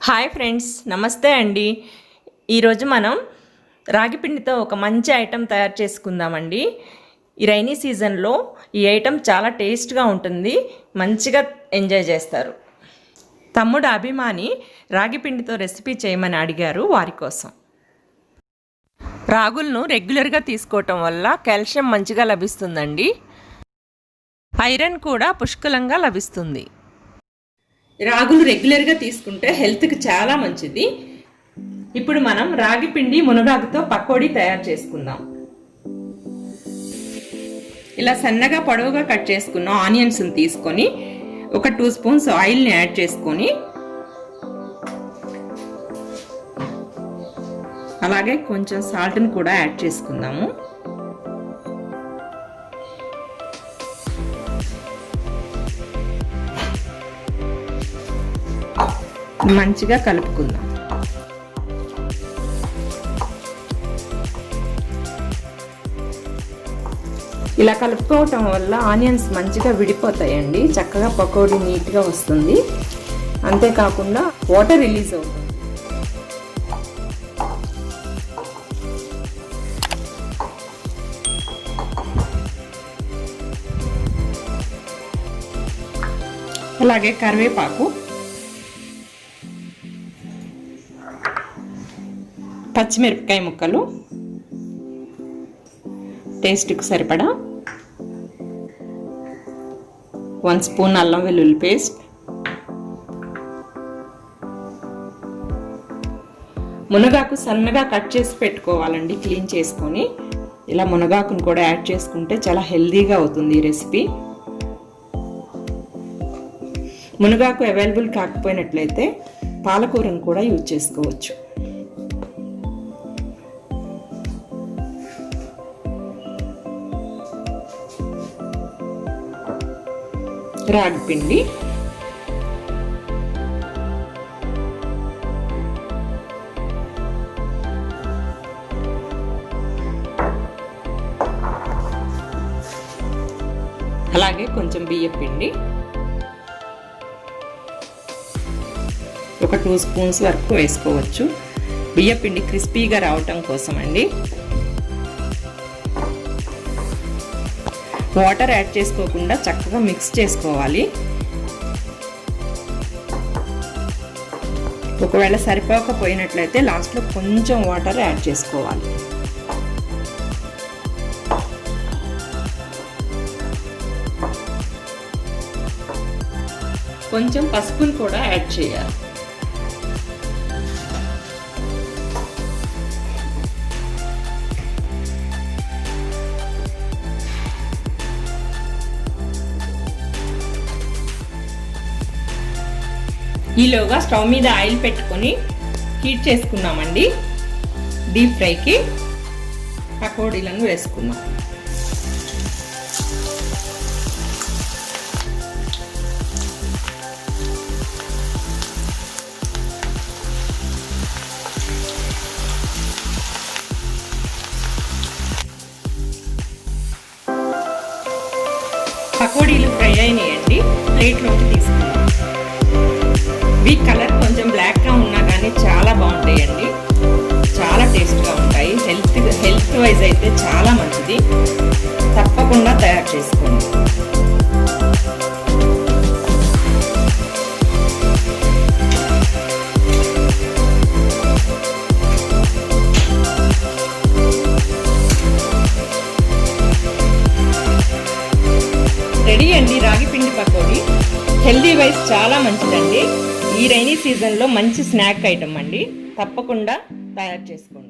Hi friends, నమస్తే అండి. ఈరోజు మనం రాగి పిండితో ఒక మంచి ఐటెం తయారు చేసుకుందామండి. ఈ రైనీ సీజన్లో ఈ ఐటెం చాలా టేస్ట్గా ఉంటుంది, మంచిగా ఎంజాయ్ చేస్తారు. తమ్ముడు అభిమాని రాగి పిండితో రెసిపీ చేయమని అడిగారు. వారి కోసం రాగులను రెగ్యులర్గా తీసుకోవటం వల్ల కాల్షియం మంచిగా లభిస్తుందండి. ఐరన్ కూడా పుష్కలంగా లభిస్తుంది. రాగులు రెగ్యులర్గా తీసుకుంటే హెల్త్కి చాలా మంచిది. ఇప్పుడు మనం రాగి పిండి మునగాకుతో పకోడీ తయారు చేసుకుందాం. ఇలా సన్నగా పొడవుగా కట్ చేసుకున్న ఆనియన్స్ని తీసుకొని ఒక 2 స్పూన్స్ ఆయిల్ని యాడ్ చేసుకొని అలాగే కొంచెం సాల్ట్ని కూడా యాడ్ చేసుకుందాము. మంచిగా కలుపుకుందాం. ఇలా కలుపుకోవటం వల్ల ఆనియన్స్ మంచిగా విడిపోతాయండి, చక్కగా పకోడీ నీట్గా వస్తుంది. అంతేకాకుండా వాటర్ రిలీజ్ అవుతుంది. అలాగే కరివేపాకు, పచ్చిమిరపకాయ ముక్కలు, టేస్ట్కి సరిపడా 1 స్పూన్ అల్లం వెల్లుల్లి పేస్ట్, మునగాకు సన్నగా కట్ చేసి పెట్టుకోవాలండి, క్లీన్ చేసుకొని. ఇలా మునగాకును కూడా యాడ్ చేసుకుంటే చాలా హెల్దీగా అవుతుంది ఈ రెసిపీ. మునగాకు అవైలబుల్ కాకపోయినట్లయితే పాలకూరను కూడా యూజ్ చేసుకోవచ్చు. రాగి పిండి, అలాగే కొంచెం బియ్యం పిండి, ఒక 2 స్పూన్స్ వరకు వేసుకోవచ్చు. బియ్యం పిండి క్రిస్పీగా రావటం కోసం అండి. వాటర్ యాడ్ చేసుకోకుండా చక్కగా మిక్స్ చేసుకోవాలి. ఒకవేళ సరిపోకపోయినట్లయితే లాస్ట్లో కొంచెం వాటర్ యాడ్ చేసుకోవాలి. కొంచెం పసుపును కూడా యాడ్ చేయాలి. ఈలోగా స్టవ్ మీద ఆయిల్ పెట్టుకొని హీట్ చేసుకున్నామండి. డీప్ ఫ్రైకి పకోడీలను వేసుకున్నాం. పకోడీలు ఫ్రై అయినాయండి, ప్లేట్లోకి తీసుకున్నాం. కలర్ కొంచెం బ్లాక్గా ఉన్నా కానీ చాలా బాగుంటాయండి, చాలా టేస్ట్గా ఉంటాయి. హెల్త్ వైజ్ అయితే చాలా మంచిది. తప్పకుండా తయారు చేసుకోండి. రెడీ అండి రాగి పిండి పకోడీ. హెల్తీ వైజ్ చాలా మంచిదండి. ఈ రైనీ సీజన్లో మంచి స్నాక్ ఐటమ్ అండి, తప్పకుండా తయారు చేసుకోండి.